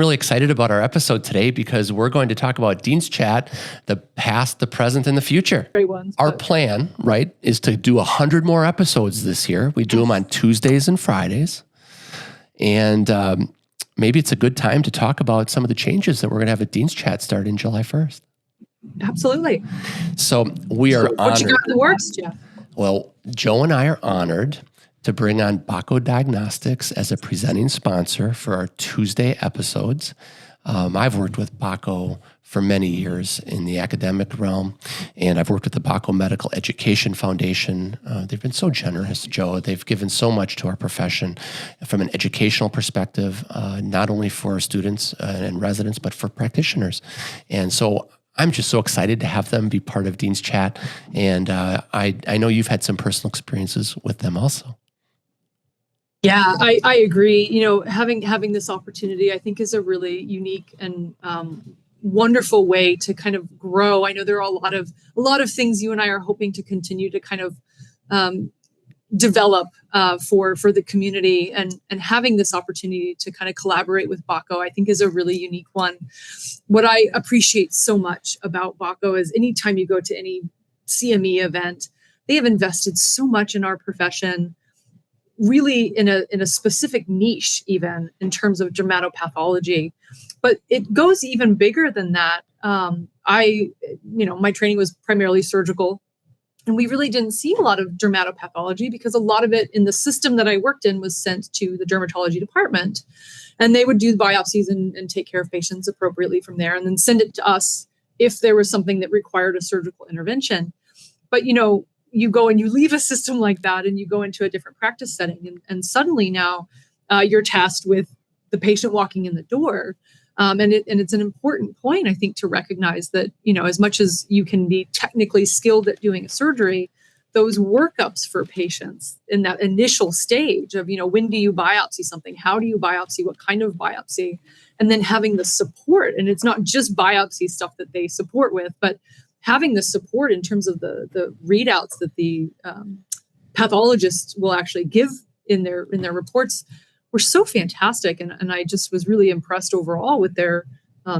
Really excited about our episode today because we're going to talk about Dean's Chat, the past, the present, and the future. Great ones. Our plan, right, is to do 100 more episodes this year. We do them on Tuesdays and Fridays. And maybe it's a good time to talk about some of the changes that we're going to have at Dean's Chat starting July 1st. Absolutely. So we are honored. What you got in the works, Jeff? Well, Joe and I are honored to bring on BakoDx as a presenting sponsor for our Tuesday episodes. I've worked with Bako for many years in the academic realm, and I've worked with the Bako Medical Education Foundation. They've been so generous, Joe. They've given so much to our profession from an educational perspective, not only for students and residents, but for practitioners. And so I'm just so excited to have them be part of Dean's Chat, and I know you've had some personal experiences with them also. Yeah, I agree. You know, having this opportunity, I think, is a really unique and wonderful way to kind of grow. I know there are a lot of things you and I are hoping to continue to kind of develop for the community, and having this opportunity to kind of collaborate with Bako, I think, is a really unique one. What I appreciate so much about Bako is anytime you go to any CME event, they have invested so much in our profession, really in a specific niche, even in terms of dermatopathology. But it goes even bigger than that. My training was primarily surgical, and we really didn't see a lot of dermatopathology because a lot of it in the system that I worked in was sent to the dermatology department, and they would do biopsies and take care of patients appropriately from there, and then send it to us if there was something that required a surgical intervention. But, you go and you leave a system like that and you go into a different practice setting, and suddenly now you're tasked with the patient walking in the door. And it's an important point, I think, to recognize that, as much as you can be technically skilled at doing a surgery, those workups for patients in that initial stage of, when do you biopsy something? How do you biopsy? What kind of biopsy? And then having the support. And it's not just biopsy stuff that they support with, but having the support in terms of the readouts that the pathologists will actually give in their reports were so fantastic. And I just was really impressed overall with their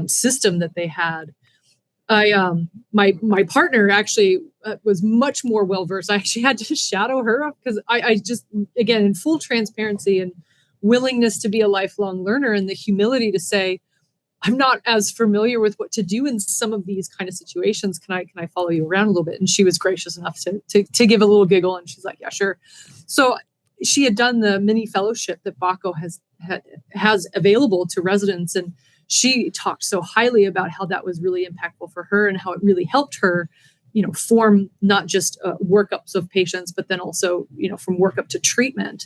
system that they had. My partner actually was much more well-versed. I actually had to shadow her because I just, again, in full transparency and willingness to be a lifelong learner, and the humility to say, I'm not as familiar with what to do in some of these kind of situations. Can I follow you around a little bit? And she was gracious enough to give a little giggle, and she's like, yeah, sure. So she had done the mini fellowship that Bako has available to residents, and she talked so highly about how that was really impactful for her and how it really helped her, form not just workups of patients, but then also, from workup to treatment.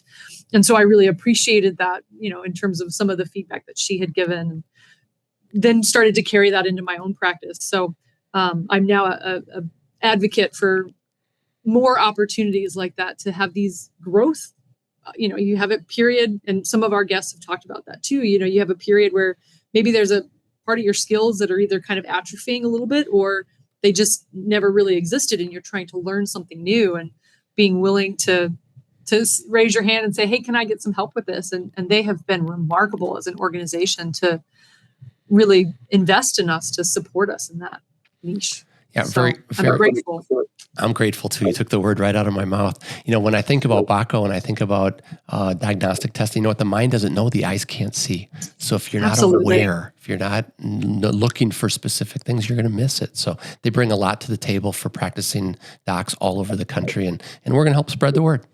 And so I really appreciated that, in terms of some of the feedback that she had given. Then started to carry that into my own practice. So I'm now a advocate for more opportunities like that to have these growth. You have a period, and some of our guests have talked about that too. You have a period where maybe there's a part of your skills that are either kind of atrophying a little bit, or they just never really existed, and you're trying to learn something new, and being willing to raise your hand and say, hey, can I get some help with this? And they have been remarkable as an organization to really invest in us, to support us in that niche. Yeah, so very I'm grateful. I'm grateful too. You took the word right out of my mouth. When I think about Bako and I think about diagnostic testing, what the mind doesn't know, the eyes can't see. So if you're not aware, if you're not looking for specific things, you're going to miss it. So they bring a lot to the table for practicing docs all over the country, and we're going to help spread the word.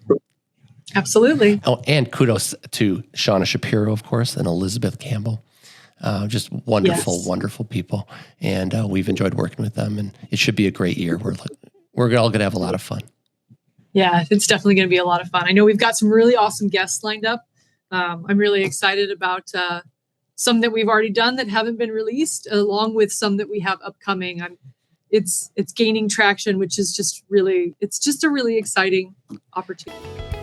Absolutely. Oh, and kudos to Shauna Shapiro, of course, and Elizabeth Campbell. Just wonderful, Yes. Wonderful people. And we've enjoyed working with them, and it should be a great year. We're all going to have a lot of fun. Yeah, it's definitely going to be a lot of fun. I know we've got some really awesome guests lined up. I'm really excited about some that we've already done that haven't been released, along with some that we have upcoming. It's gaining traction, which is just a really exciting opportunity.